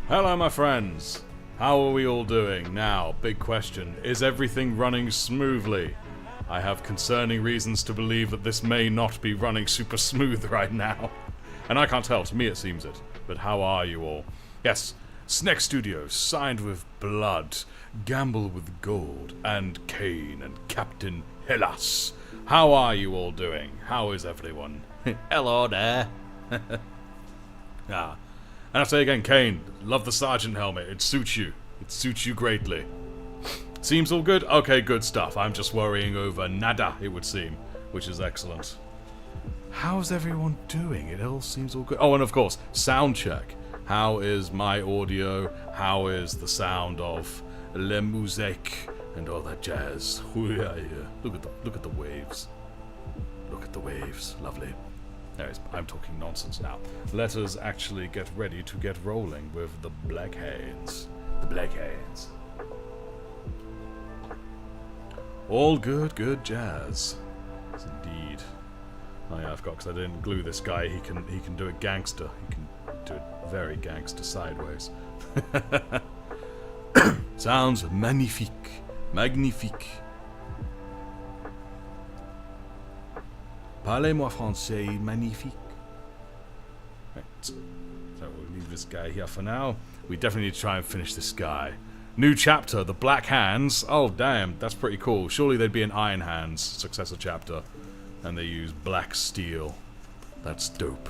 Hello my friends! How are we all doing? Now, big question, is everything running smoothly? I have concerning reasons to believe that this may not be running super smooth right now. And I can't tell, to me it seems it. But how are you all? Yes, Snake Studios, signed with blood, gamble with gold, and Kane and Captain Hellas. How are you all doing? How is everyone? Hello there. Ah. And I say again, Kane, love the sergeant helmet. It suits you. It suits you greatly. Seems all good? Okay, good stuff. I'm just worrying over nada, it would seem, which is excellent. How's everyone doing? It all seems all good. Oh, and of course, sound check. How is my audio? How is the sound of le musique and all that jazz? Look at the waves. Look at the waves. Lovely. Anyways, I'm talking nonsense now. Let us actually get ready to get rolling with the Black Hands. The Black Hands. All good, good jazz. Yes, indeed. Oh yeah, I forgot because I didn't glue this guy. He can do it gangster. He can do it very gangster sideways. Sounds magnifique. Magnifique. Parlez-moi français, magnifique. Right. So we'll leave this guy here for now. We definitely need to try and finish this guy. New chapter, the Black Hands. Oh, damn, that's pretty cool. Surely they'd be an Iron Hands successor chapter. And they use black steel. That's dope.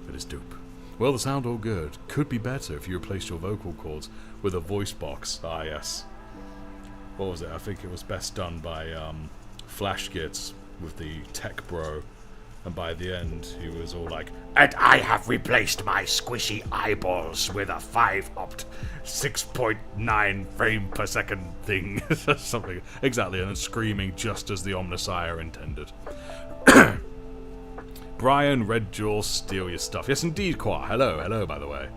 That is dope. Well, the sound all good. Could be better if you replaced your vocal cords with a voice box. Ah, yes. What was it? I think it was best done by Flash Gits with the Tech Bro. And by the end, he was all like, "And I have replaced my squishy eyeballs with a 5-opt 6.9 frame per second thing." Something. Exactly, and then screaming just as the Omnissiah intended. Brian, Red Jaw, steal your stuff. Yes, indeed, Qua. Hello, by the way.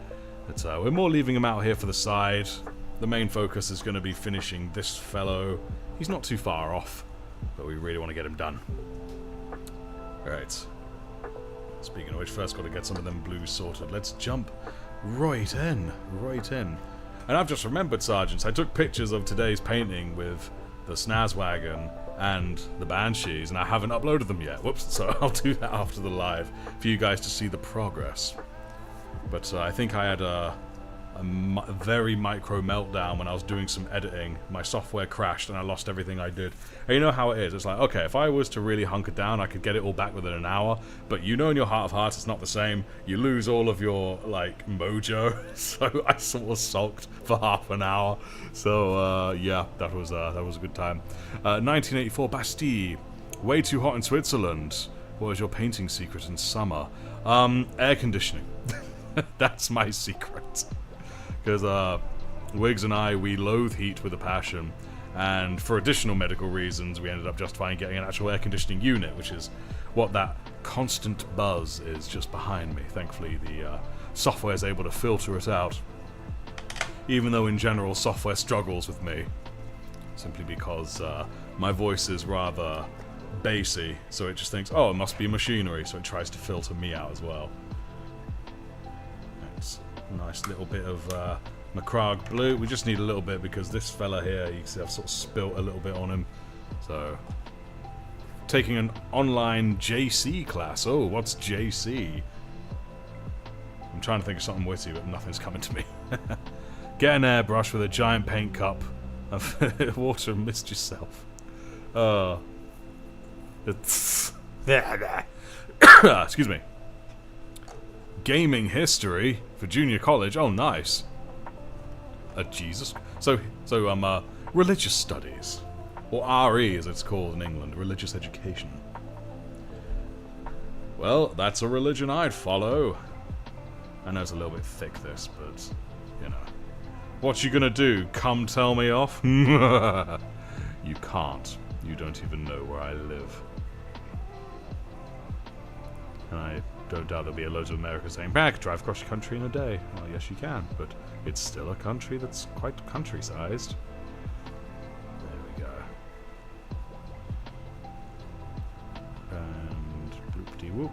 But, we're more leaving him out here for the side. The main focus is going to be finishing this fellow. He's not too far off, but we really want to get him done. Right. Speaking of which, first got to get some of them blues sorted. Let's jump right in. Right in. And I've just remembered, Sergeants, I took pictures of today's painting with the Snazwagon and the Banshees, and I haven't uploaded them yet. Whoops, so I'll do that after the live for you guys to see the progress. But I think I had a very micro meltdown when I was doing some editing. My software crashed and I lost everything I did. And you know how it is. It's like, okay, if I was to really hunker down, I could get it all back within an hour. But you know in your heart of hearts it's not the same. You lose all of your, like, mojo. So I sort of sulked for half an hour. So, yeah, that was a good time. 1984, Bastille. Way too hot in Switzerland. What is your painting secret in summer? Air conditioning. That's my secret. Because Wiggs and I, we loathe heat with a passion, and for additional medical reasons, we ended up justifying getting an actual air conditioning unit, which is what that constant buzz is just behind me. Thankfully, the software is able to filter it out, even though in general software struggles with me, simply because my voice is rather bassy, so it just thinks, oh, it must be machinery, so it tries to filter me out as well. Nice little bit of Macragge blue. We just need a little bit because this fella here, you can see I've sort of spilt a little bit on him. So, taking an online JC class. Oh, what's JC? I'm trying to think of something witty, but nothing's coming to me. Get an airbrush with a giant paint cup of water and mist yourself. It's... Excuse me. Gaming history for junior college. Oh, nice. Jesus. So, religious studies, or RE as it's called in England, religious education. Well, that's a religion I'd follow. I know it's a little bit thick, this, but you know, what you gonna do? Come tell me off? You can't. You don't even know where I live. And I don't doubt there'll be a load of America saying, "Back, drive across the country in a day." Well, yes, you can, but it's still a country that's quite country-sized. There we go. And bloop-de-whoop.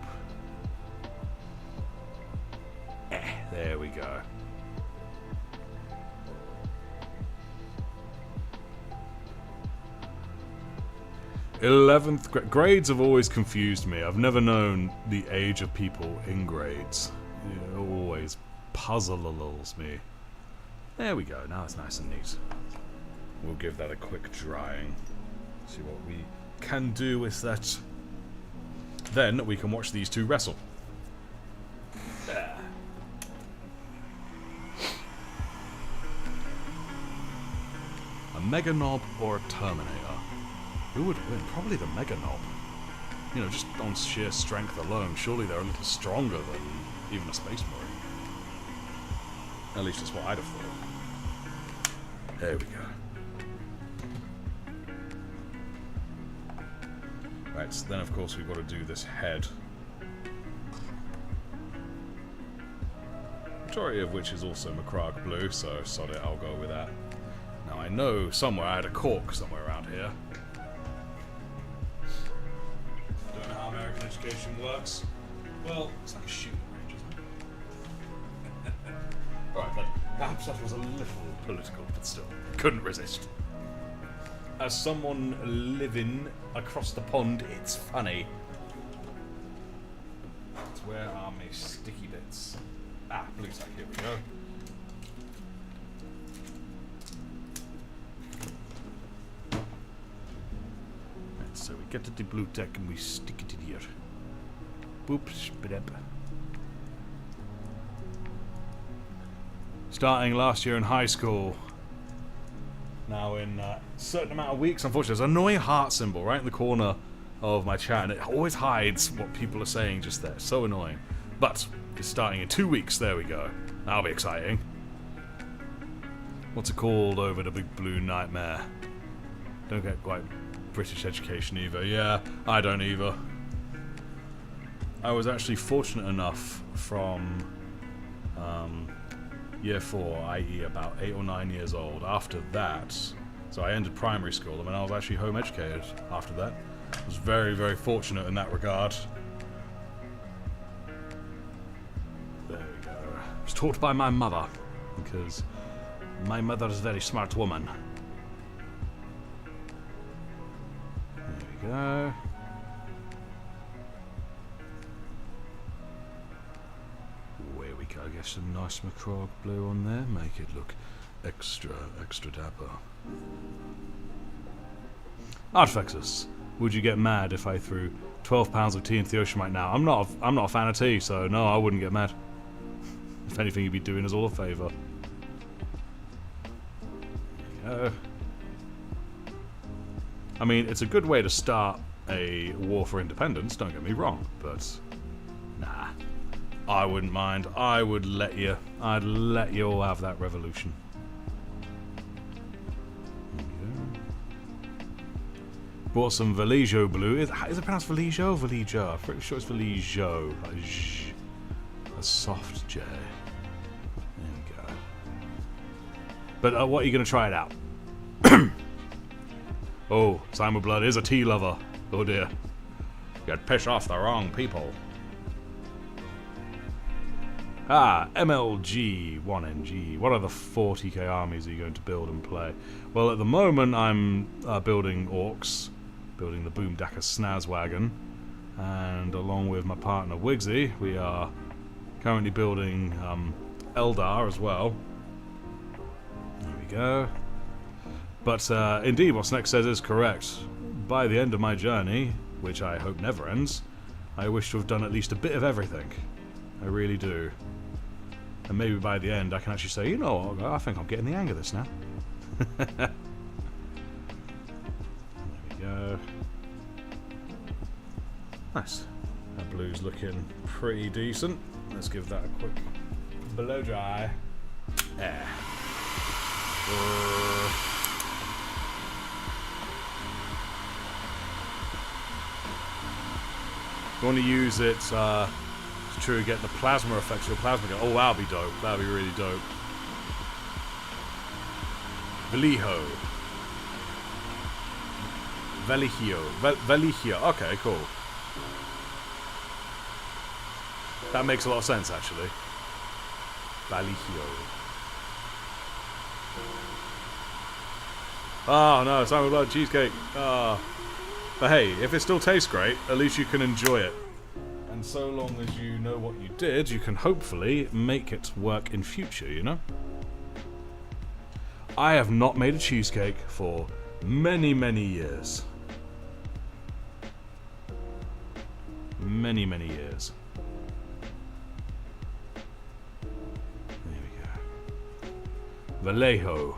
There we go. 11th grades have always confused me. I've never known the age of people in grades. It always puzzles me. There we go. Now it's nice and neat. We'll give that a quick drying. See what we can do with that. Then we can watch these two wrestle. A Mega Knob or a Terminator? Who would win? Probably the Mega Knob. You know, just on sheer strength alone, surely they're a little stronger than even a Space Marine. At least that's what I'd have thought. There we go. Right, so then of course we've got to do this head. Majority of which is also Macragge blue, so sod it, I'll go with that. Now I know somewhere I had a cork somewhere around here. Don't know how American education works. Well, it's like a shooting range, isn't it? Alright, but perhaps that was a little political, but still, couldn't resist. As someone living across the pond, it's funny. Where are my sticky bits? Ah, blue sack, here we go. Right, so we get to the blue tack and we stick it in here. Boop, spit up. Starting last year in high school. Now in a certain amount of weeks, unfortunately, there's an annoying heart symbol right in the corner of my chat, and it always hides what people are saying just there. So annoying. But it's starting in 2 weeks. There we go. That'll be exciting. What's it called over the big blue nightmare? Don't get quite British education either. Yeah, I don't either. I was actually fortunate enough from year 4, i.e. about 8 or 9 years old. After that, so I ended primary school, and I was actually home educated after that. I was very, very fortunate in that regard. There we go. I was taught by my mother, because my mother is a very smart woman. There we go. Where we go, get some nice Macragge blue on there, make it look extra dapper. Artifactus, would you get mad if I threw 12 pounds of tea into the ocean right now? I'm not a fan of tea, so no, I wouldn't get mad. If anything, you'd be doing us all a favour. There you go. I mean, it's a good way to start a war for independence, don't get me wrong, but nah. I wouldn't mind. I'd let you all have that revolution. There we go. Bought some Valijo blue. Is it pronounced Valijo or Valijo? I'm pretty sure it's Valijo. Like sh. A soft J. There we go. But what are you going to try it out? Oh, Simon Blood is a tea lover. Oh dear. You'd piss off the wrong people. Ah, MLG 1NG. What other 40k armies are you going to build and play? Well, at the moment I'm building orcs, building the Boomdacker Snazwagon, and along with my partner Wigsy, we are currently building Eldar as well. There we go. But indeed, what Sneck says is correct. By the end of my journey, which I hope never ends, I wish to have done at least a bit of everything. I really do. And maybe by the end I can actually say, you know, I think I'm getting the hang of this now. There we go. Nice. That blue's looking pretty decent. Let's give that a quick blow dry. Yeah. You want to use it to get the plasma effects of your plasma gun. Oh, that'll be dope. That'll be really dope. Valijo. Valijo. Okay, cool. That makes a lot of sense, actually. Valijo. Oh, no. Simon Blood cheesecake. Oh. But hey, if it still tastes great, at least you can enjoy it. And so long as you know what you did, you can hopefully make it work in future, you know? I have not made a cheesecake for many, many years. Many, many years. There we go. Vallejo.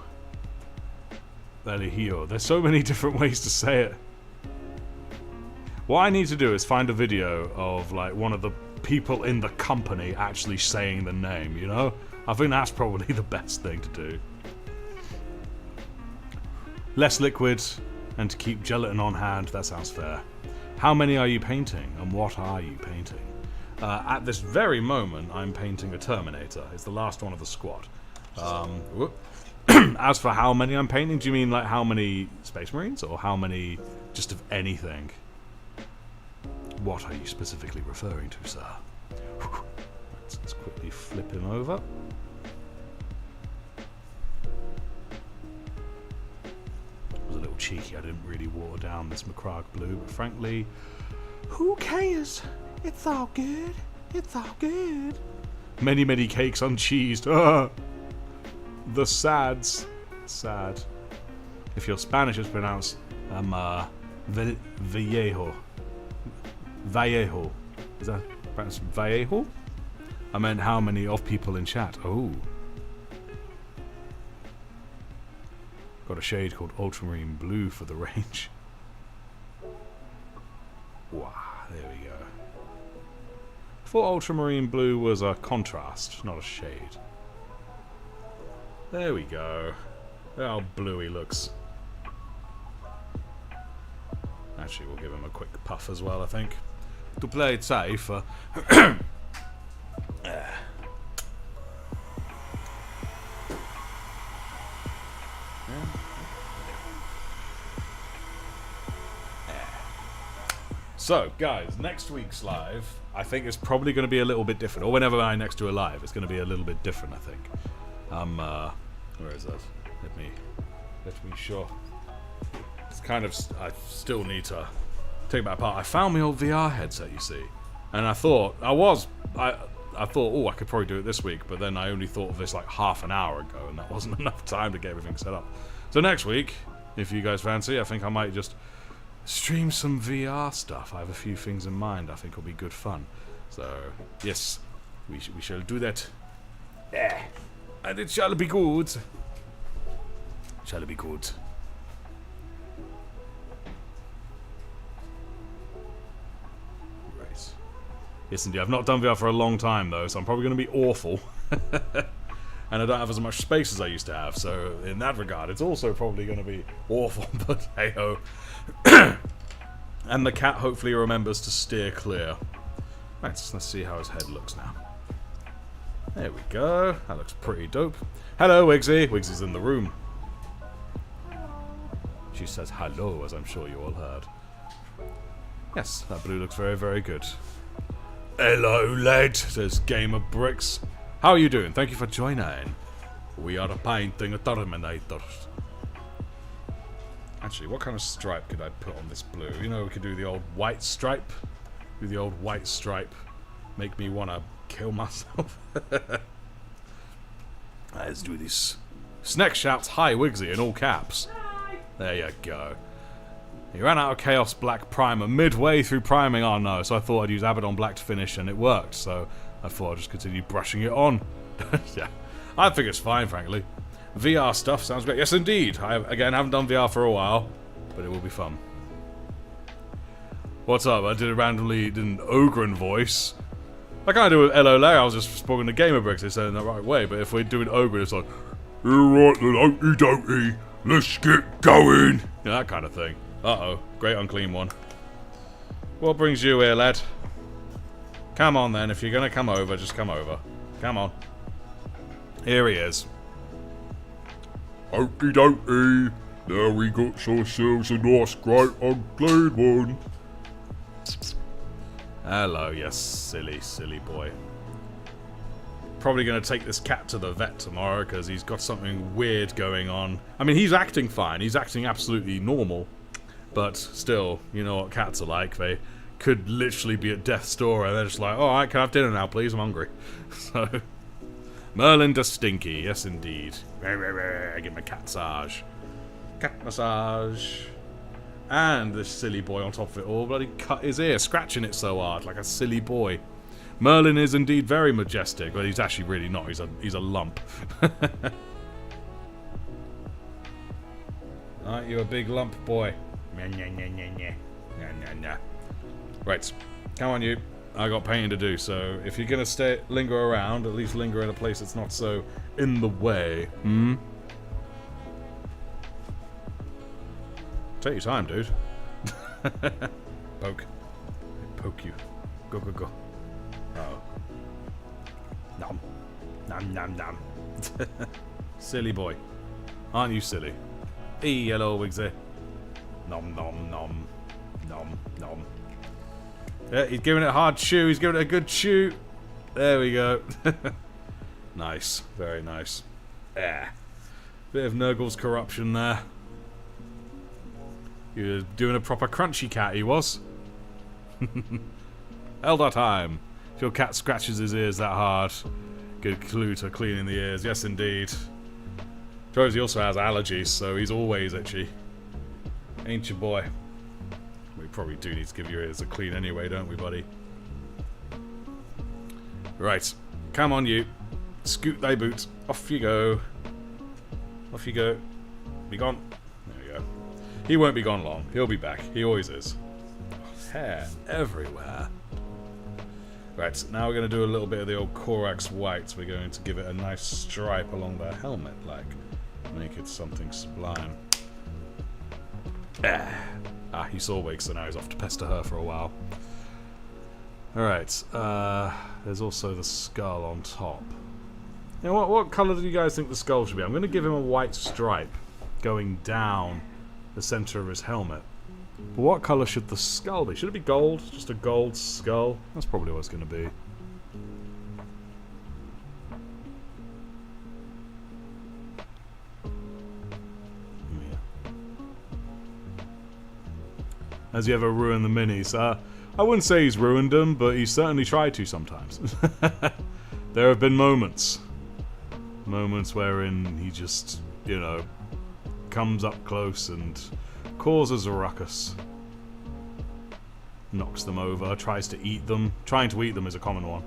Vallejo. There's so many different ways to say it. What I need to do is find a video of like one of the people in the company actually saying the name, you know? I think that's probably the best thing to do. Less liquid and to keep gelatin on hand, that sounds fair. How many are you painting and what are you painting? At this very moment, I'm painting a Terminator. It's the last one of the squad. As for how many I'm painting, do you mean like how many Space Marines or how many just of anything? What are you specifically referring to, sir? Let's quickly flip him over. It was a little cheeky. I didn't really water down this Macragge blue, but frankly, who cares? It's all good. It's all good. Many, many cakes uncheesed. The sads. Sad. If your Spanish is pronounced Vallejo. Vallejo. Is that pronounced Vallejo? I meant how many of people in chat. Oh. Got a shade called ultramarine blue for the range. Wow, there we go. I thought ultramarine blue was a contrast, not a shade. There we go. Look how blue he looks. Actually, we'll give him a quick puff as well, I think. To play it safe. So, guys, next week's live, I think it's probably going to be a little bit different. Or whenever I next do a live, it's going to be a little bit different, I think. Where is that? Let me show. It's kind of, I still need to take that apart. I found my old VR headset, you see. And I thought, I thought, oh, I could probably do it this week, but then I only thought of this like half an hour ago, and that wasn't enough time to get everything set up. So next week, if you guys fancy, I think I might just stream some VR stuff. I have a few things in mind I think will be good fun. So, yes, we shall do that. Yeah. And it shall be good. Shall it be good. Right. Yes, indeed. I've not done VR for a long time, though, so I'm probably going to be awful. And I don't have as much space as I used to have, so in that regard, it's also probably going to be awful, but hey-ho. And the cat hopefully remembers to steer clear. Right, let's see how his head looks now. There we go. That looks pretty dope. Hello, Wigsy. Wigsy's in the room. She says hello, as I'm sure you all heard. Yes, that blue looks very, very good. Hello, lad, says Game of Bricks. How are you doing? Thank you for joining. We are painting a Terminator. Actually, what kind of stripe could I put on this blue? You know, we could do the old white stripe. Do the old white stripe. Make me want to kill myself. Let's do this. Sneck shouts, "Hi, Wigsy," in all caps. Hi. There you go. He ran out of Chaos Black Primer midway through priming. Oh no, so I thought I'd use Abaddon Black to finish, and it worked. So I thought I'd just continue brushing it on. Yeah, I think it's fine, frankly. VR stuff sounds great. Yes, indeed. I, again, haven't done VR for a while, but it will be fun. What's up? I did an Ogren voice. I can't do it with LOLA. I was just spoken to Gamer Bricks. They said it in the right way, but if we're doing Ogren, it's like, alright then, okey dokey, let's get going. Yeah, that kind of thing. Uh-oh. Great unclean one. What brings you here, lad? Come on then. If you're going to come over, just come over. Come on. Here he is. Okie dokie. Now we got ourselves a nice, great, unclean one. Hello, yes, silly, silly boy. Probably going to take this cat to the vet tomorrow because he's got something weird going on. I mean, he's acting fine. He's acting absolutely normal. But still, you know what cats are like. They could literally be at death's door and they're just like, alright, can I have dinner now, please? I'm hungry. So, Merlin does stinky. Yes, indeed. Give him a cat massage. Cat massage. And this silly boy on top of it all bloody cut his ear, scratching it so hard, like a silly boy. Merlin is indeed very majestic, but he's actually really not. He's a lump. Aren't you a big lump boy? Right, come on you. I got painting to do, so if you're gonna linger around, at least linger in a place that's not so in the way. Hmm? Take your time, dude. Poke. Poke you. Go, go, go. Uh-oh. Nom. Nom, nom, nom. Silly boy. Aren't you silly? Hey, hello, Wigsy. Nom, nom, nom. Nom, nom. Yeah, he's giving it a hard chew. He's giving it a good chew. There we go. Nice. Very nice. Yeah. Bit of Nurgle's corruption there. He was doing a proper crunchy cat, he was. Eldar time. If your cat scratches his ears that hard, good clue to cleaning the ears. Yes, indeed. Josie also has allergies, so he's always itchy. Ain't your boy? We probably do need to give your ears a clean anyway, don't we, buddy? Right. Come on, you. Scoot thy boots. Off you go. Off you go. Be gone. There we go. He won't be gone long. He'll be back. He always is. Hair everywhere. Right, so now we're going to do a little bit of the old Korax white. We're going to give it a nice stripe along the helmet, like. Make it something sublime. Ah, he saw Wig, so now he's off to pester her for a while. Alright, there's also the skull on top. Now, what colour do you guys think the skull should be? I'm going to give him a white stripe going down the centre of his helmet. But what colour should the skull be? Should it be gold? Just a gold skull? That's probably what it's going to be. Has he ever ruined the minis? I wouldn't say he's ruined them, but he's certainly tried to sometimes. There have been moments. Moments wherein he just, you know, comes up close and causes a ruckus. Knocks them over, tries to eat them. Trying to eat them is a common one.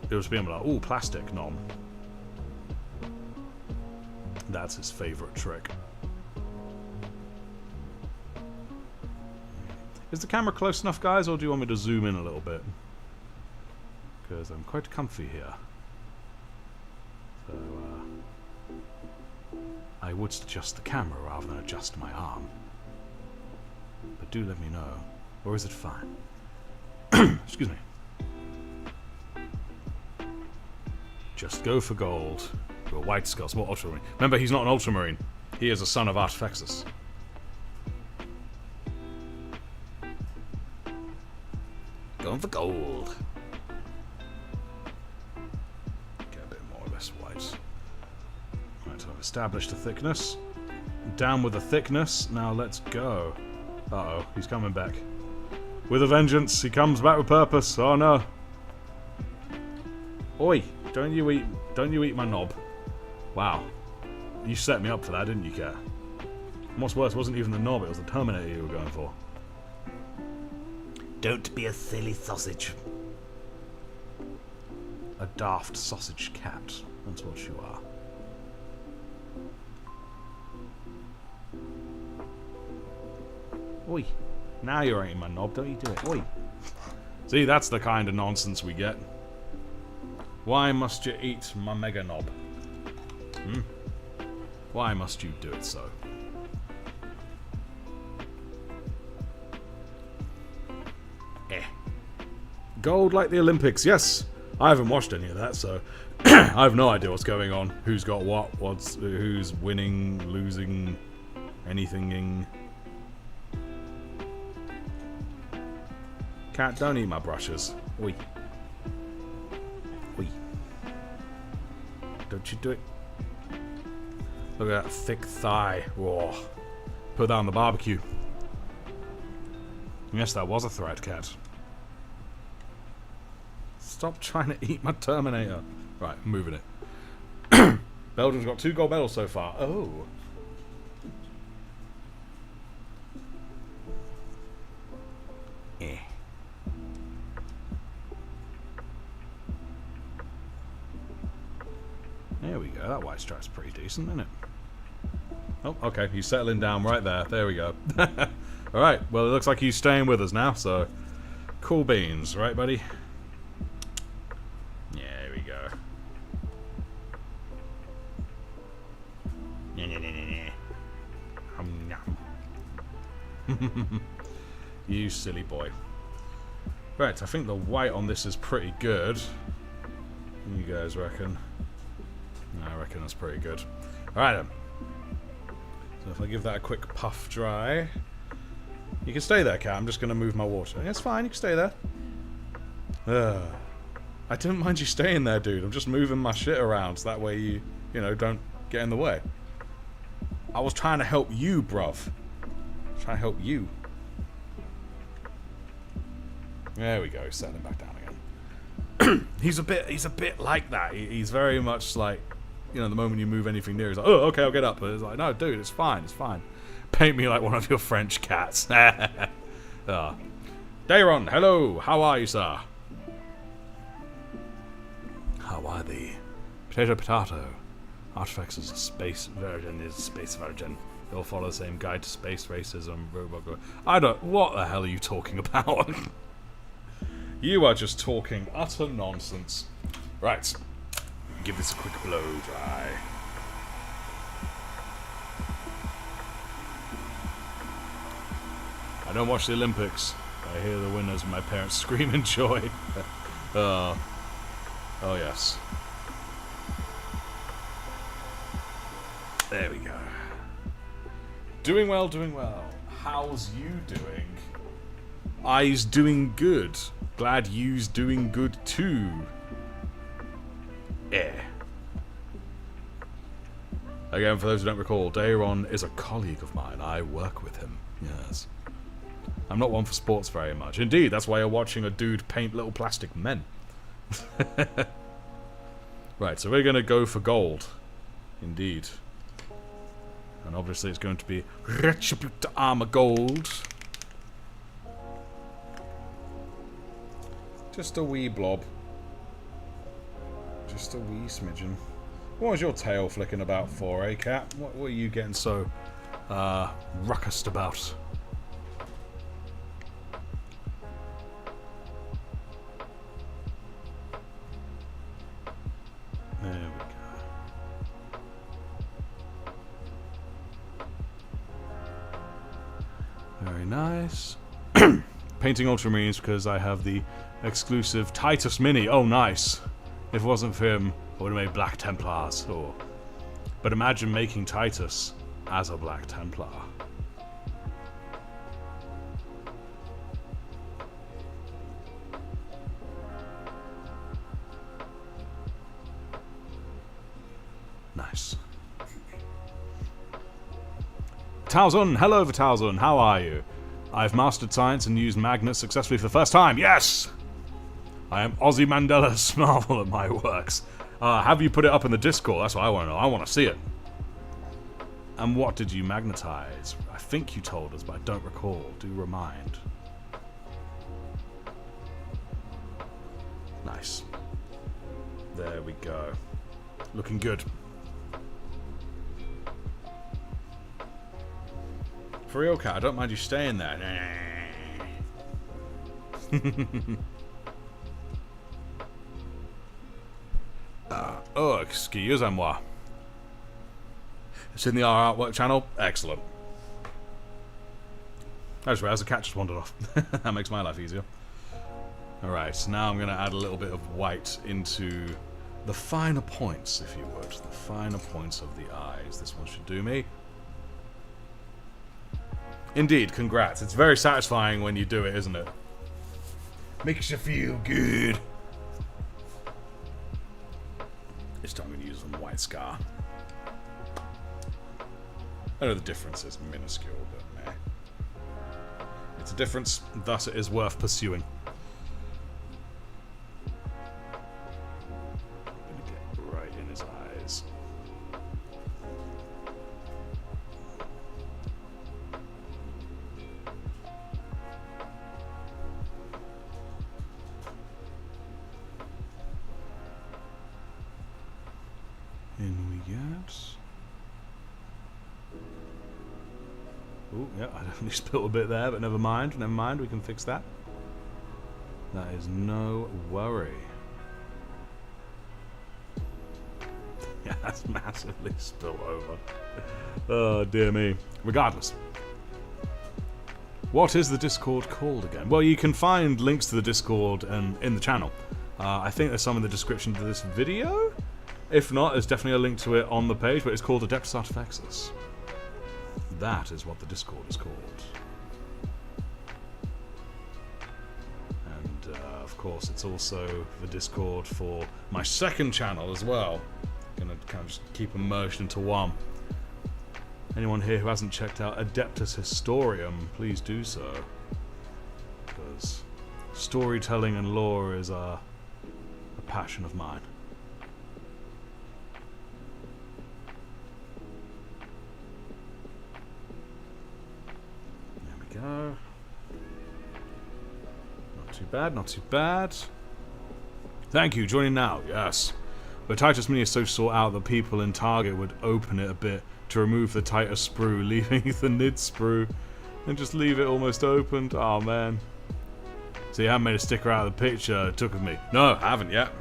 It'll just be like, ooh, plastic, nom. That's his favourite trick. Is the camera close enough, guys, or do you want me to zoom in a little bit? Because I'm quite comfy here. So, I would adjust the camera rather than adjust my arm. But do let me know. Or is it fine? Excuse me. Just go for gold. You're a white skull, small ultramarine. Remember, he's not an ultramarine. He is a son of Artifexus. Going for gold. Get a bit more or less white. Right, so I've established the thickness. Down with the thickness. Now let's go. Uh-oh, he's coming back. With a vengeance, he comes back with purpose. Oh no. Oi, don't you eat my knob. Wow. You set me up for that, didn't you, Cat? And what's worse, it wasn't even the knob, it was the Terminator you were going for. Don't be a silly sausage. A daft sausage cat. That's what you are. Oi. Now you're eating my knob, don't you do it. Oi. See, that's the kind of nonsense we get. Why must you eat my mega knob? Hmm? Why must you do it so? Gold like the Olympics, yes. I haven't watched any of that, so I have no idea what's going on. Who's got what? Who's winning, losing, anything-ing. Cat, don't eat my brushes. Oi. Oi. Don't you do it. Look at that thick thigh. Whoa. Put that on the barbecue. Yes, that was a threat, cat. Stop trying to eat my Terminator. Right, I'm moving it. Belgium's got 2 gold medals so far. Oh. Eh. There we go. That white stripe's pretty decent, isn't it? Oh, okay. He's settling down right there. There we go. Alright. Well, it looks like he's staying with us now, so... Cool beans. Right, buddy? Yeah, there we go. You silly boy. Right, I think the white on this is pretty good. You guys reckon? I reckon that's pretty good. Alright then. So if I give that a quick puff dry... You can stay there, cat. I'm just going to move my water. It's fine, you can stay there. I didn't mind you staying there, dude. I'm just moving my shit around so that way you know, don't get in the way. I was trying to help you, bruv. Trying to help you. There we go. Settling back down again. He's a bit like that. He's very much like, you know, the moment you move anything near, he's like, oh, okay, I'll get up. But it's like, no, dude, it's fine, it's fine. Paint me like one of your French cats. Dayron, hello. How are you, sir? How are thee? Potato. Artifacts is a space virgin, is space virgin. They'll follow the same guide to space racism. I don't... What the hell are you talking about? You are just talking utter nonsense. Right. Give this a quick blow dry. I don't watch the Olympics. I hear the winners and my parents scream in joy. Oh yes. There we go. Doing well, doing well. How's you doing? I's doing good. Glad you's doing good too. Yeah. Again, for those who don't recall, Dayron is a colleague of mine. I work with him. Yes. I'm not one for sports very much. Indeed, that's why you're watching a dude paint little plastic men. Right, so we're going to go for gold. Indeed. And obviously it's going to be Retribute Armor Gold. Just a wee blob. Just a wee smidgen. What was your tail flicking about for, eh, cat? What were you getting so ruckused about? There we go. Very nice. Painting ultramarines because I have the exclusive Titus Mini. Oh, nice. If it wasn't for him, I would have made Black Templars. Oh. But imagine making Titus as a Black Templar. Nice. Talzun, hello Talzun, how are you? I've mastered science and used magnets successfully for the first time. Yes! I am Ozzy Mandela's marvel at my works. Have you put it up in the Discord? That's what I want to know. I want to see it. And what did you magnetize? I think you told us, but I don't recall. Do remind. Nice. There we go. Looking good. For real, cat, I don't mind you staying there. Oh, excusez-moi. It's in the R Artwork channel. Excellent. I just realised the cat just wandered off. That makes my life easier. Alright, so now I'm going to add a little bit of white into the finer points, if you would. The finer points of the eyes. This one should do me. Indeed, congrats. It's very satisfying when you do it, isn't it? Makes you feel good. This time I'm going to use some white scar. I know the difference is minuscule, but meh. It's a difference, thus it is worth pursuing. I'm gonna get right in his eyes. In we get. Oh, yeah, I definitely spilled a bit there, but never mind, we can fix that. That is no worry. Yeah, that's massively spilled over. Oh, dear me. Regardless. What is the Discord called again? Well, you can find links to the Discord in the channel. I think there's some in the description to this video. If not, there's definitely a link to it on the page, but it's called Adeptus Artifexis. That is what the Discord is called. And, of course, it's also the Discord for my second channel as well. Gonna kind of just keep them merged into one. Anyone here who hasn't checked out Adeptus Historium, please do so. Because storytelling and lore is a passion of mine. Go. Not too bad, not too bad. Thank you, joining now, yes. The Titus Mini is so sought out that people in Target would open it a bit to remove the Titus sprue, leaving the Nid sprue, and just leave it almost opened. Oh man. So you haven't made a sticker out of the picture it took of me? No, I haven't yet.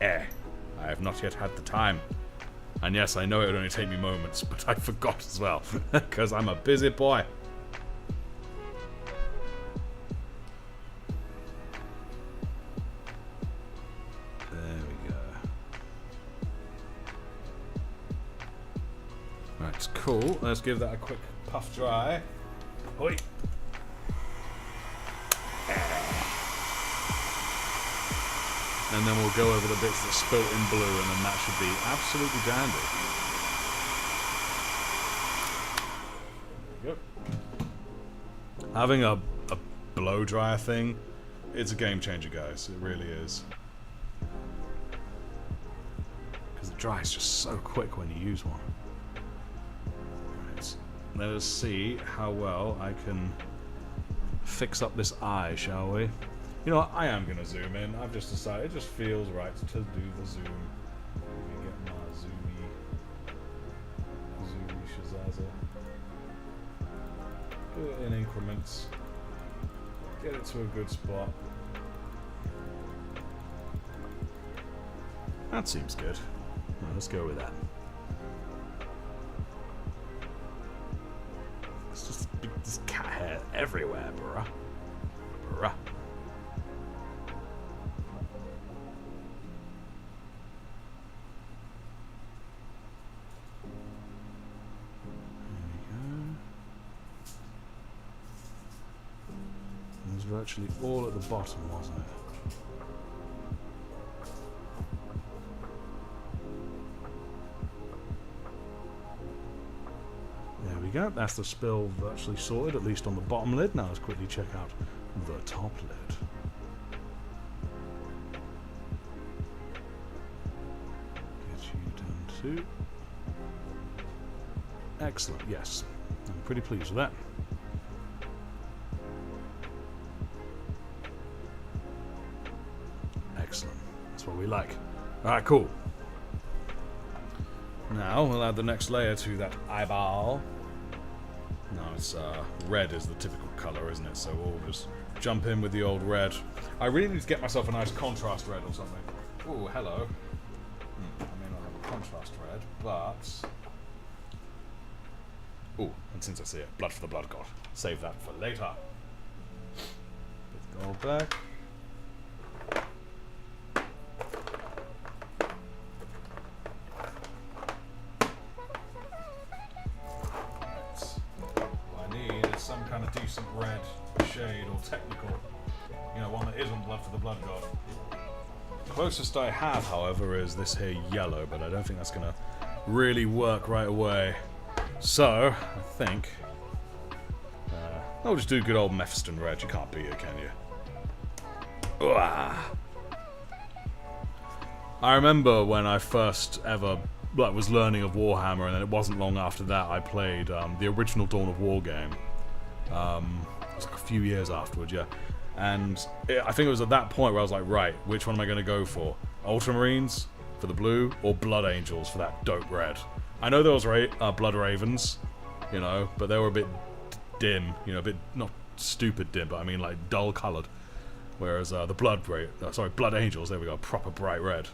I have not yet had the time. And yes, I know it would only take me moments, but I forgot as well, because I'm a busy boy. Right, cool. Let's give that a quick puff dry. Oi. And then we'll go over the bits that spilt in blue, and then that should be absolutely dandy. Yep. Having a blow dryer thing, it's a game changer, guys. It really is. Because it dries just so quick when you use one. Let us see how well I can fix up this eye, shall we? You know what? I am going to zoom in. I've just decided it just feels right to do the zoom. Let me get my zoomy shazazza. Do it in increments. Get it to a good spot. That seems good. Well, let's go with that. It's just this cat hair everywhere, bruh. Bruh. There we go. It was virtually all at the bottom, wasn't it? There we go, that's the spill virtually sorted, at least on the bottom lid. Now let's quickly check out the top lid. Get you down to... Excellent, yes. I'm pretty pleased with that. Excellent, that's what we like. Alright, cool. Now we'll add the next layer to that eyeball. Now it's red is the typical colour, isn't it? So we'll just jump in with the old red. I really need to get myself a nice contrast red or something. Ooh, hello. I may not have a contrast red, but... Ooh, and since I see it, blood for the blood god. Save that for later. Put the gold back. Decent red shade or technical, you know, one that isn't blood for the blood god. Closest I have, however, is this here yellow, but I don't think that's gonna really work right away. So I think I'll just do good old Mephiston Red. You can't beat it, can you? Uah. I remember when I first ever was learning of Warhammer, and then it wasn't long after that I played the original Dawn of War game. It was like a few years afterwards, yeah. And I think it was at that point where I was like, right, which one am I going to go for? Ultramarines for the blue, or Blood Angels for that dope red? I know there was Blood Ravens, you know, but they were a bit dim, you know, a bit, not stupid dim, but I mean like dull coloured. Whereas the Blood Angels, there we go, proper bright red.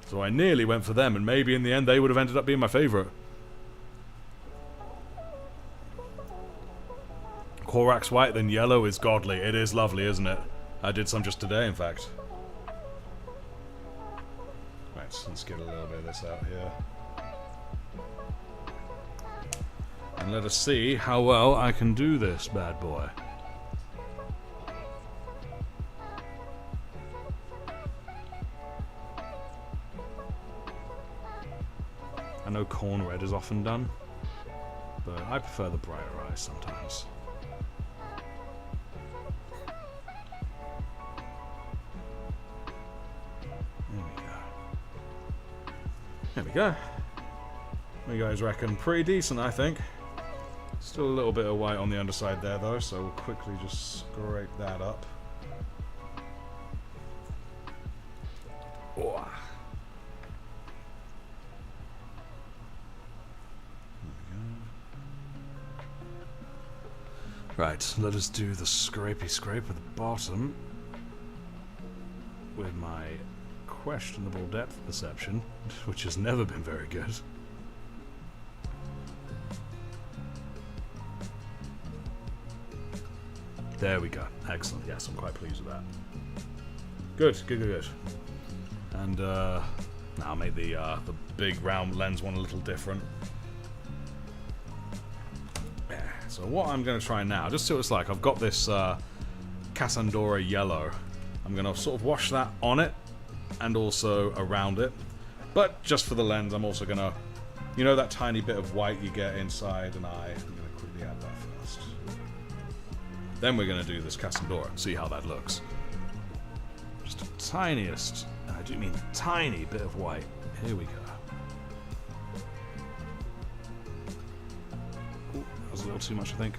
So I nearly went for them, and maybe in the end they would have ended up being my favourite. Korax white, then yellow is godly. It is lovely, isn't it? I did some just today, in fact. Right, so let's get a little bit of this out here. And let us see how well I can do this bad boy. I know corn red is often done, but I prefer the brighter eyes sometimes. There we go. There we go. What do you guys reckon? Pretty decent, I think. Still a little bit of white on the underside there, though, so we'll quickly just scrape that up. Oh. Right, let us do the scrapey scrape at the bottom with my questionable depth perception, which has never been very good. There we go. Excellent. Yes, I'm quite pleased with that. Good, good, good, good. And now I'll make the big round lens one a little different. So what I'm going to try now, just see what it's like. I've got this Cassandora yellow. I'm going to sort of wash that on it and also around it. But just for the lens, I'm also going to, you know that tiny bit of white you get inside an eye? I'm going to quickly add that first. Then we're going to do this Cassandora and see how that looks. Just the tiniest, and I do mean tiny bit of white. Here we go. That was a little too much, I think.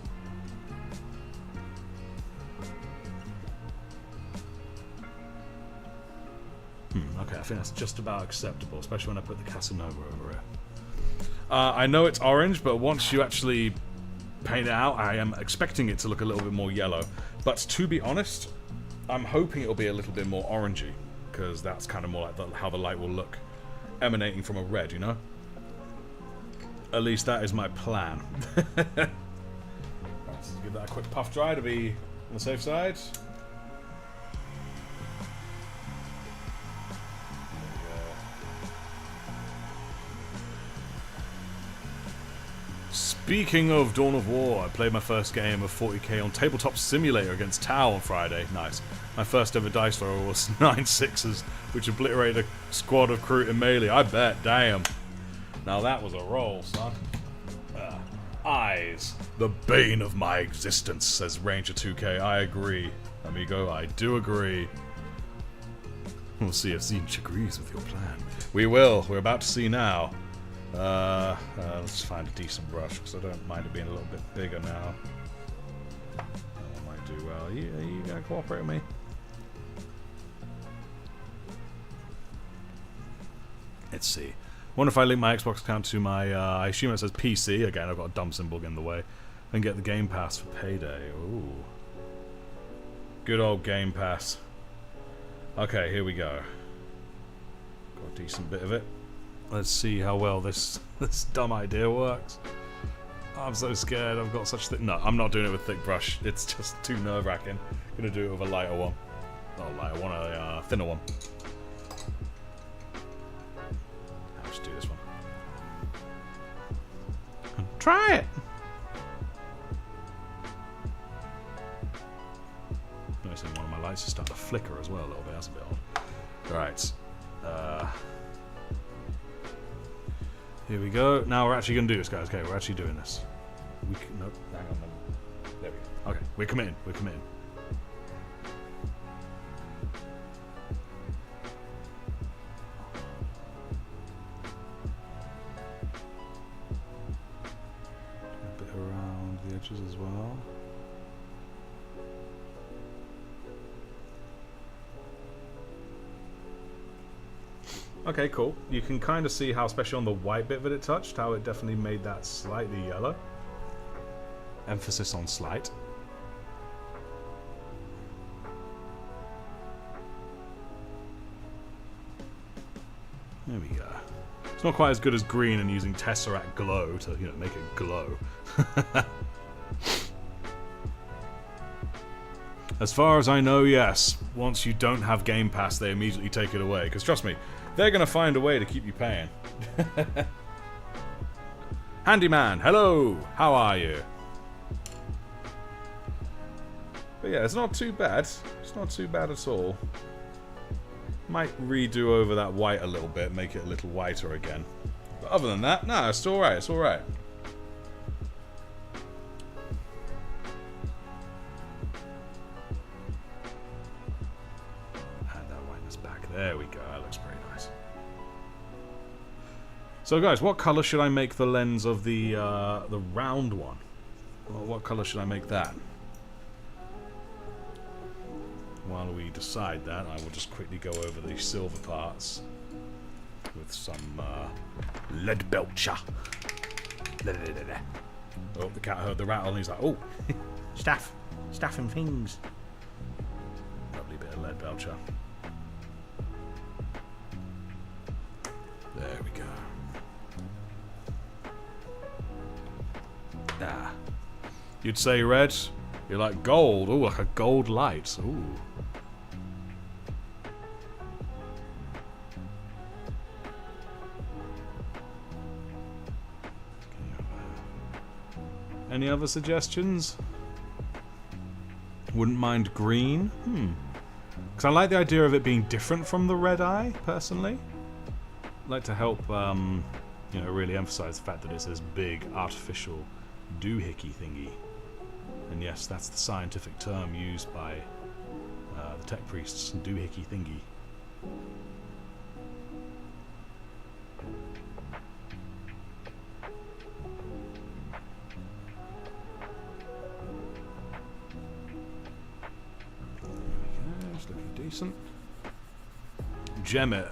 Okay, I think that's just about acceptable, especially when I put the Casanova over it. I know it's orange, but once you actually paint it out, I am expecting it to look a little bit more yellow. But to be honest, I'm hoping it'll be a little bit more orangey, because that's kind of more like how the light will look emanating from a red, you know? At least that is my plan. Right, so give that a quick puff dry to be on the safe side. Speaking of Dawn of War, I played my first game of 40k on Tabletop Simulator against Tau on Friday. Nice. My first ever dice roll was 9 6s, which obliterated a squad of crew in melee. I bet, damn. Now that was a roll, son. Eyes. The bane of my existence, says Ranger 2K. I agree, amigo. I do agree. We'll see if Zinch agrees with your plan. We will. We're about to see now. Let's find a decent brush, because I don't mind it being a little bit bigger now. That might do well. Are you gonna cooperate with me? Let's see. Wonder if I link my Xbox account to my, I assume it says PC. Again, I've got a dumb symbol in the way. And get the Game Pass for payday. Ooh. Good old Game Pass. Okay, here we go. Got a decent bit of it. Let's see how well this dumb idea works. I'm so scared. I've got such thick... No, I'm not doing it with thick brush. It's just too nerve-wracking. Gonna do it with a lighter one. Not a lighter one, a thinner one. I'll just do this one. Try it! Noticing one of my lights is starting to flicker as well a little bit. That's a bit odd. Alright. Here we go. Now we're actually going to do this, guys. Okay, we're actually doing this. Nope. Hang on. There we go. Okay, we're committing. We're committing. A bit around the edges as well. Okay, cool. You can kind of see how, especially on the white bit that it touched, how it definitely made that slightly yellow. Emphasis on slight. There we go. It's not quite as good as green and using Tesseract Glow to, you know, make it glow. As far as I know, yes. Once you don't have Game Pass, they immediately take it away. Because trust me, they're going to find a way to keep you paying. Handyman, hello! How are you? But yeah, it's not too bad. It's not too bad at all. Might redo over that white a little bit, make it a little whiter again. But other than that, no, it's alright, it's alright. Add that whiteness back. There we go, that looks pretty nice. So guys, what colour should I make the lens of the round one? Well, what colour should I make that? While we decide that, I will just quickly go over the silver parts with some lead belcher. Oh, the cat heard the rattle and he's like, oh, staff and things. Lovely bit of lead belcher. There we go. Ah. You'd say red? You're like gold. Ooh, like a gold light. Ooh. Any other suggestions? Wouldn't mind green. Because I like the idea of it being different from the red eye, personally. I'd like to help, you know, really emphasize the fact that it's this big artificial doohickey thingy. And yes, that's the scientific term used by the tech priests, doohickey thingy. Decent. Gem it.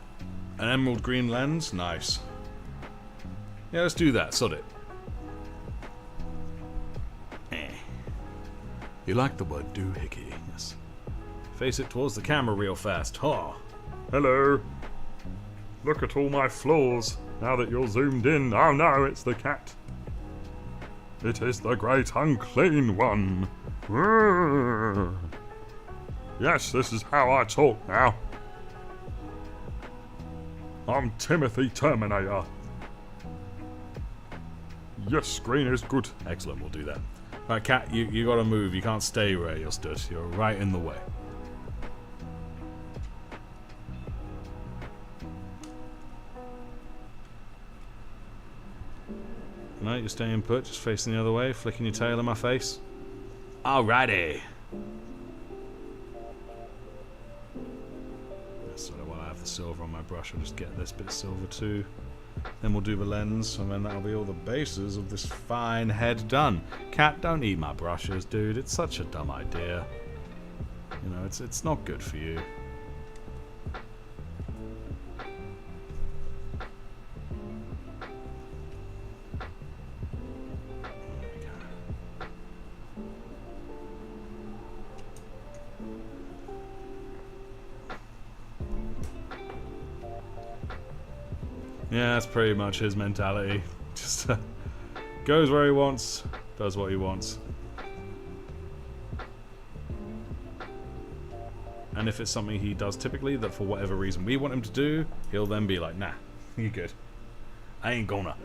An emerald green lens? Nice. Yeah, let's do that. Sod it. You like the word doohickey, yes. Face it towards the camera real fast. Ha! Hello. Look at all my flaws, now that you're zoomed in. Oh no, it's the cat. It is the great unclean one. Urgh. Yes, this is how I talk now. I'm Timothy Terminator. Yes, green is good. Excellent, we'll do that. Right, cat, you gotta move. You can't stay where you're stood. You're right in the way. No, you're staying put, just facing the other way, flicking your tail in my face. Alrighty. So while I have the silver on my brush, I'll just get this bit of silver too. Then we'll do the lens, and then that'll be all the bases of this fine head done. Cat, don't eat my brushes, dude. It's such a dumb idea. You know, it's not good for you. There we go. Yeah, that's pretty much his mentality. Just goes where he wants, does what he wants. And if it's something he does typically that for whatever reason we want him to do, he'll then be like, nah, you good. I ain't gonna.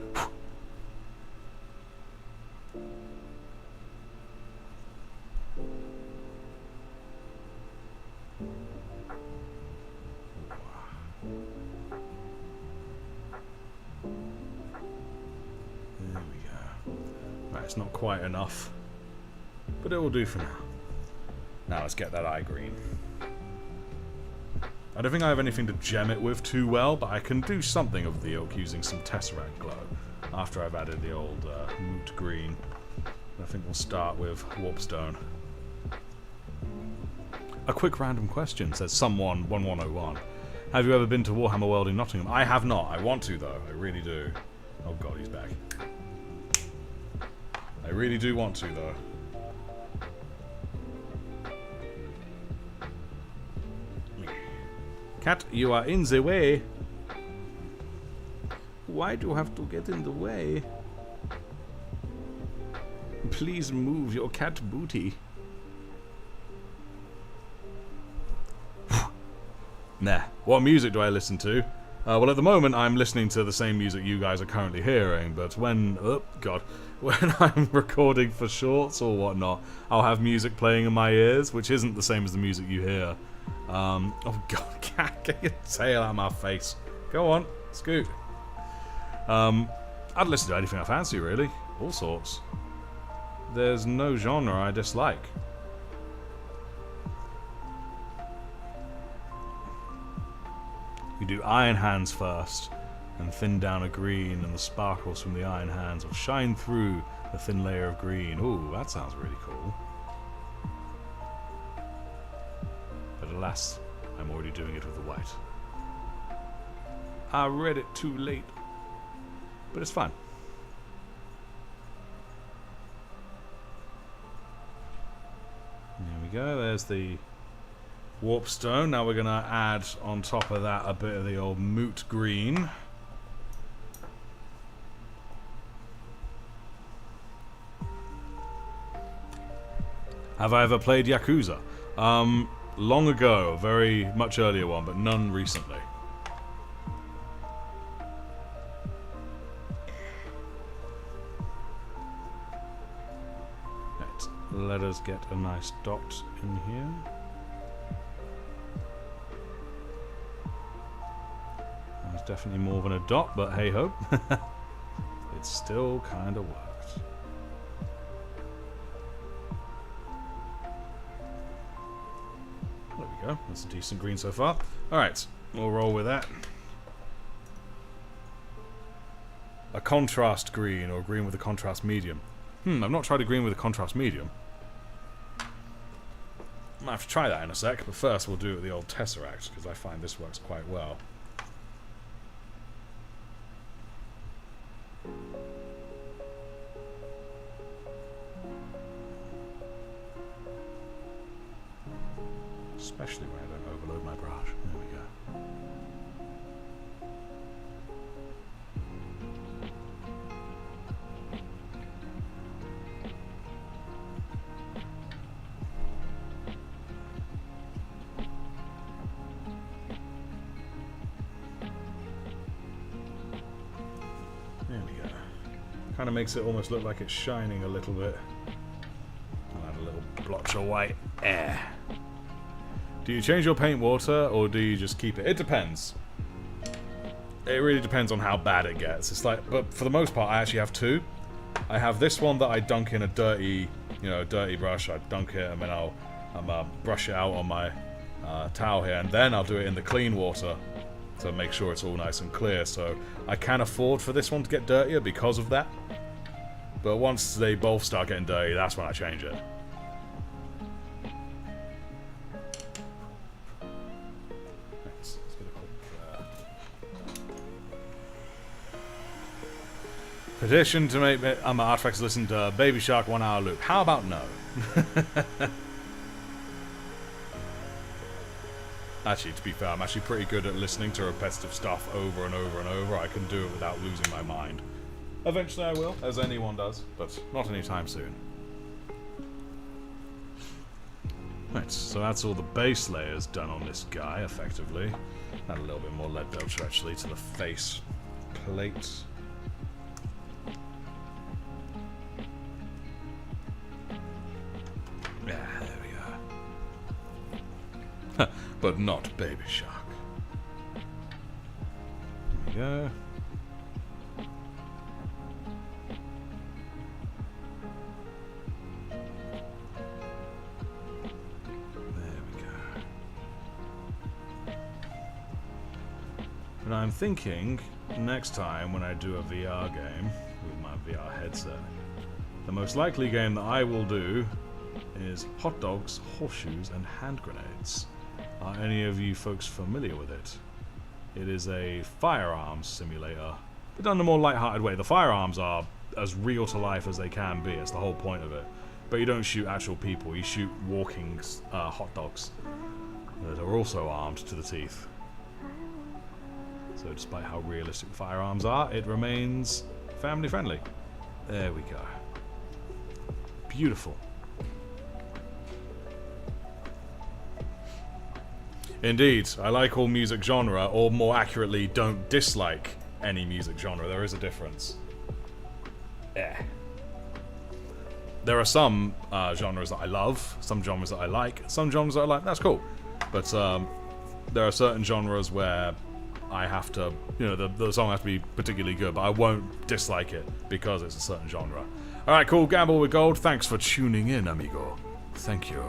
There we go. Right, it's not quite enough. but it will do for now. Now let's get that eye green. I don't think I have anything to gem it with too well, but I can do something of the ilk using some Tesseract glow after I've added the old moot green. I think we'll start with Warpstone. A quick random question, says someone 1101. Have you ever been to Warhammer World in Nottingham? I have not. I want to though. I really do. Oh god, he's back. I really do want to though. Cat, you are in the way. Why do you have to get in the way? Please move your cat booty. Nah. What music do I listen to? Well, at the moment, I'm listening to the same music you guys are currently hearing, but when... Oh, God. When I'm recording for shorts or whatnot, I'll have music playing in my ears, which isn't the same as the music you hear. Oh, God. Cat, get your tail out of my face. Go on. Scoot. I'd listen to anything I fancy, really. All sorts. There's no genre I dislike. You do iron hands first, and thin down a green, and the sparkles from the iron hands will shine through the thin layer of green. Ooh, that sounds really cool. But alas, I'm already doing it with the white. I read it too late, but it's fun. There we go, there's the Warpstone. Now we're going to add on top of that a bit of the old moot green. Have I ever played Yakuza? Long ago, a very much earlier one, but none recently. Let us get a nice dot in here. It's definitely more than a dot, but hey ho. It still kind of worked. There we go. That's a decent green so far. Alright, we'll roll with that. A contrast green, or green with a contrast medium. I've not tried a green with a contrast medium. I might have to try that in a sec, but first we'll do it with the old Tesseract, because I find this works quite well. Especially when I don't overload my brush. There we go. There we go. Kind of makes it almost look like it's shining a little bit. I'll add a little blotch of white air. Do you change your paint water, or do you just keep it? It depends. It really depends on how bad it gets. It's like, but for the most part, I actually have two. I have this one that I dunk in a dirty, dirty brush. I dunk it, and then I'll brush it out on my towel here, and then I'll do it in the clean water to make sure it's all nice and clear. So I can afford for this one to get dirtier because of that. But once they both start getting dirty, that's when I change it. Petition to make artifacts listen to Baby Shark 1 hour loop. How about no? Actually, to be fair, I'm actually pretty good at listening to repetitive stuff over and over and over. I can do it without losing my mind. Eventually I will, as anyone does, but not anytime soon. Right, so that's all the base layers done on this guy, effectively. Add a little bit more lead belcher, actually, to the face plate. Yeah, there we go. But not Baby Shark. There we go. And I'm thinking next time when I do a VR game with my VR headset, the most likely game that I will do is hot dogs, horseshoes, and hand grenades. Are any of you folks familiar with it? It is a firearms simulator, but done in a more light-hearted way. The firearms are as real to life as they can be. It's the whole point of it. But you don't shoot actual people. You shoot walking hot dogs that are also armed to the teeth. So despite how realistic the firearms are, it remains family friendly. There we go. Beautiful. Indeed, I like all music genre, or more accurately, don't dislike any music genre. There is a difference. Yeah. There are some genres that I love, some genres that I like, some genres that I like, that's cool. But there are certain genres where I have to, you know, the song has to be particularly good, but I won't dislike it because it's a certain genre. Alright, cool, Gamble with Gold, thanks for tuning in, amigo. Thank you.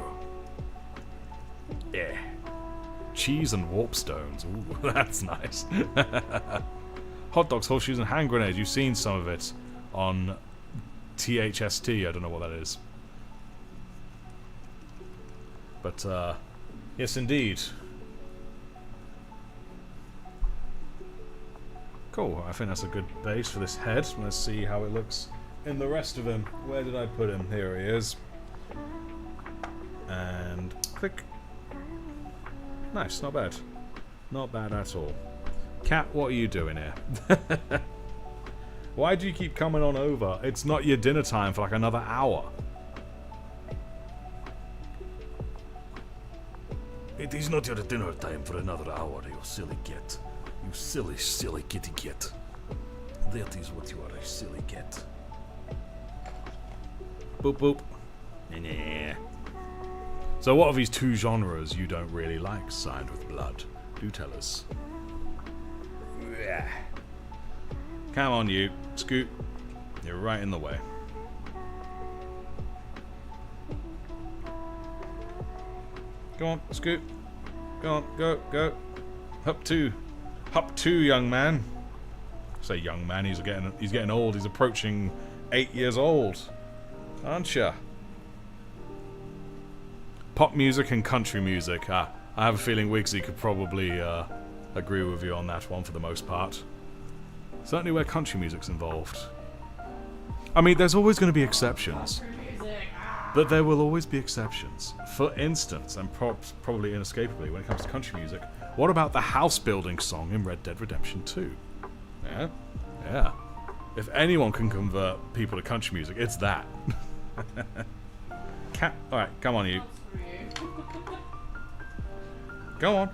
Yeah. Cheese and warp stones, ooh, that's nice. Hot dogs, horseshoes, and hand grenades, you've seen some of it on THST, I don't know what that is. But, yes indeed. Cool, I think that's a good base for this head. Let's see how it looks in the rest of him. Where did I put him? Here he is. And click. Nice, not bad. Not bad at all. Cat, what are you doing here? Why do you keep coming on over? It's not your dinner time for like another hour. It is not your dinner time for another hour, you silly git. You silly, silly kitty git. That is what you are, a silly git. Boop boop. Nah. So what of these two genres you don't really like, Signed with Blood? Do tell us. Yeah. Come on, you. Scoot. You're right in the way. Go on, Scoot. Go on, go, go. Up two. Up two, young man. I say young man, he's getting old. He's approaching 8 years old. Aren't ya? Pop music and country music. I have a feeling Wigsy could probably agree with you on that one for the most part. Certainly where country music's involved. I mean, there's always going to be exceptions. But there will always be exceptions. For instance, and probably inescapably when it comes to country music, what about the house building song in Red Dead Redemption 2? Yeah? Yeah. If anyone can convert people to country music, it's that. Alright, come on you. Go on.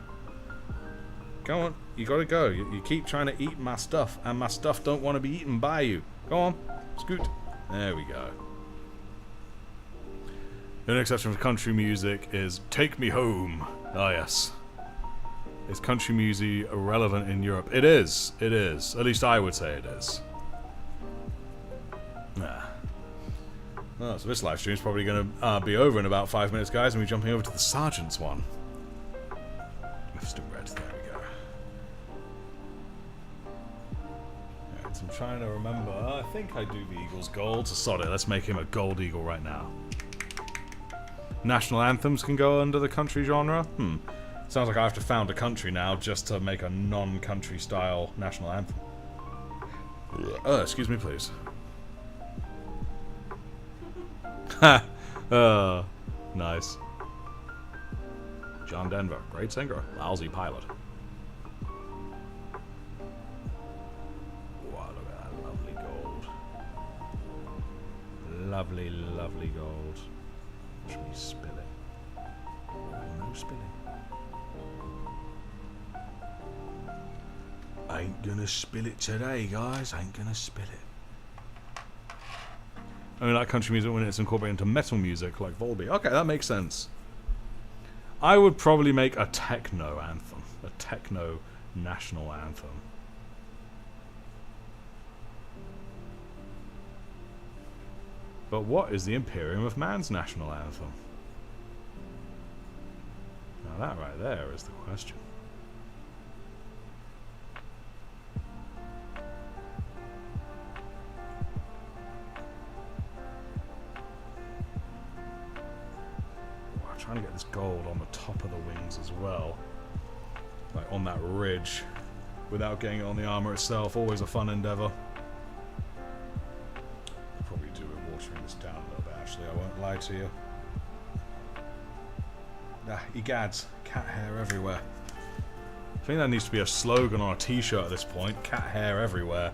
Go on. You gotta go. You keep trying to eat my stuff, and my stuff don't want to be eaten by you. Go on. Scoot. There we go. The only exception for country music is Take Me Home. Oh yes. Is country music irrelevant in Europe? It is. It is. At least I would say it is. Oh, so this live stream is probably going to be over in about 5 minutes, guys, and we're jumping over to the Sergeant's one. Mr. Red, there we go. Right, so I'm trying to remember. I think I do the Eagle's gold. So sod it, let's make him a gold eagle right now. National anthems can go under the country genre? Sounds like I have to found a country now just to make a non-country style national anthem. Excuse me, please. Ha! Nice. John Denver, great singer, lousy pilot. Wow, look at that lovely gold. Lovely, lovely gold. Should we spill it? Oh, no spilling. I ain't gonna spill it today, guys. I ain't gonna spill it. I mean, like country music when it's incorporated into metal music, like Volbeat. Okay, that makes sense. I would probably make a techno anthem. A techno national anthem. But what is the Imperium of Man's national anthem? Now that right there is the question. things as well. Like on that ridge, without getting it on the armor itself. Always a fun endeavor. I'll probably do it watering this down a little bit, actually. I won't lie to you. Ah, egads. Cat hair everywhere. I think that needs to be a slogan on a t-shirt at this point. Cat hair everywhere.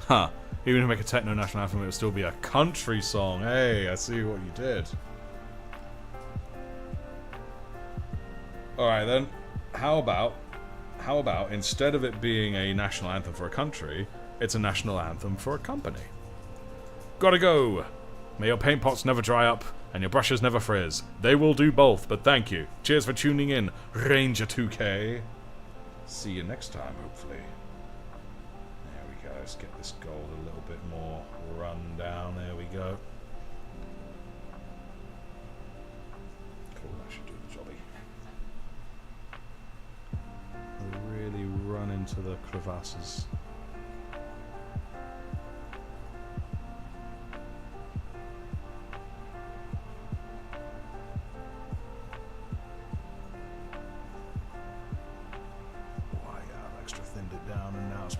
Huh. Even if you make a techno national anthem, it would still be a country song. Hey, I see what you did. Alright then. How about instead of it being a national anthem for a country, it's a national anthem for a company? Gotta go! May your paint pots never dry up, and your brushes never frizz. They will do both, but thank you. Cheers for tuning in, Ranger 2K. See you next time, hopefully. There we go, let's get this gold a little bit more run down. There we go. Cool, that should do the jobby. Really run into the crevasses.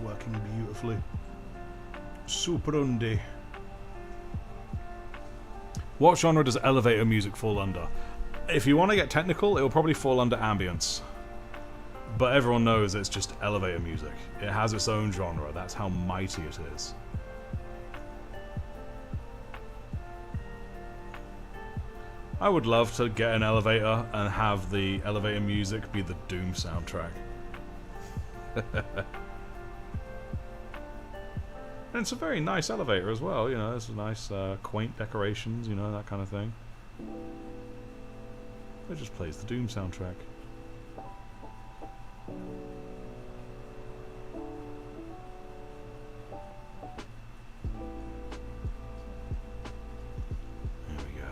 Working beautifully. Superundi. What genre does elevator music fall under? If you want to get technical, it will probably fall under ambience. But everyone knows it's just elevator music. It has its own genre. That's how mighty it is. I would love to get an elevator and have the elevator music be the Doom soundtrack. And it's a very nice elevator as well, you know, it's a nice quaint decorations, you know, that kind of thing. It just plays the Doom soundtrack. There we go.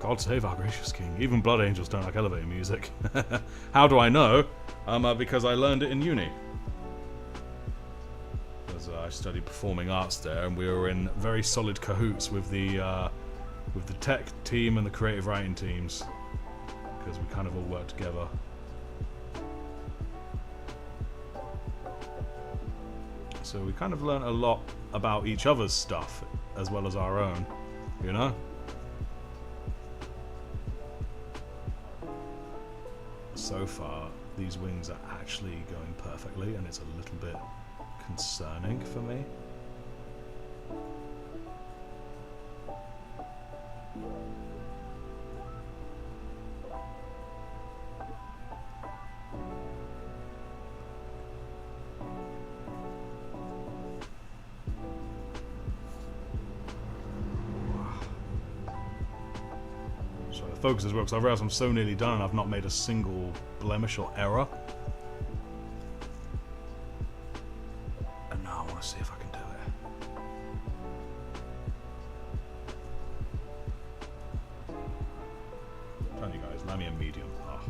God save our gracious king. Even Blood Angels don't like elevator music. How do I know? Because I learned it in uni. Because I studied performing arts there, and we were in very solid cahoots with the tech team and the creative writing teams, because we kind of all worked together. So we kind of learned a lot about each other's stuff as well as our own, you know? So far, these wings are actually going perfectly, and it's a little bit concerning for me. Focus as well, because I realize I'm so nearly done and I've not made a single blemish or error. And now I want to see if I can do it. Tell you guys, let me a medium. Oh.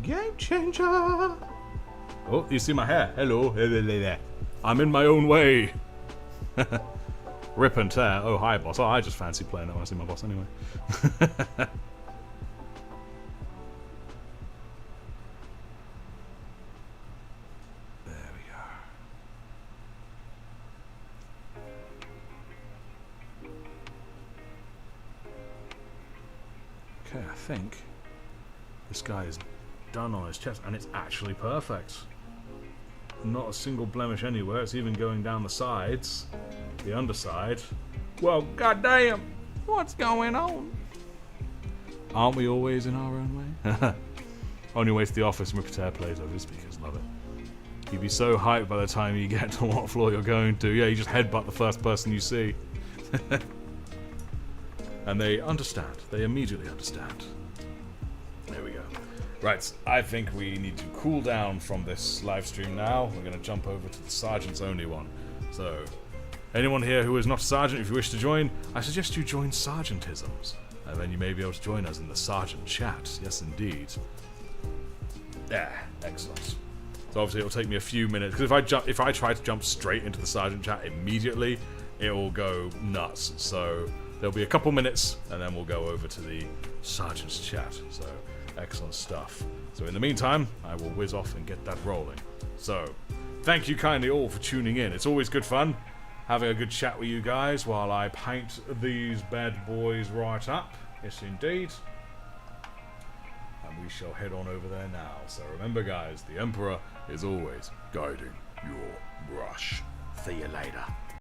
Game changer! Oh, you see my hair? Hello. I'm in my own way. Rip and tear. Oh, hi, boss. Oh, I just fancy playing it when I see my boss anyway. Okay, I think this guy is done on his chest, and it's actually perfect. Not a single blemish anywhere. It's even going down the sides, the underside. Well, goddamn, what's going on? Aren't we always in our own way? On your way to the office and prepare plays over the speakers. Love it. You'd be so hyped by the time you get to what floor you're going to. Yeah, you just headbutt the first person you see. And they understand. They immediately understand. There we go. Right, I think we need to cool down from this live stream now. We're going to jump over to the Sergeant's Only one. So, anyone here who is not a Sergeant, if you wish to join, I suggest you join Sergeantisms. And then you may be able to join us in the Sergeant chat. Yes, indeed. Yeah, excellent. So obviously it'll take me a few minutes, because if I try to jump straight into the sergeant chat immediately, it will go nuts. So there'll be a couple minutes, and then we'll go over to the sergeant's chat. So excellent stuff. So in the meantime, I will whiz off and get that rolling. So thank you kindly all for tuning in. It's always good fun having a good chat with you guys while I paint these bad boys right up. Yes, indeed. And we shall head on over there now. So remember, guys, the Emperor is always guiding your brush. See you later.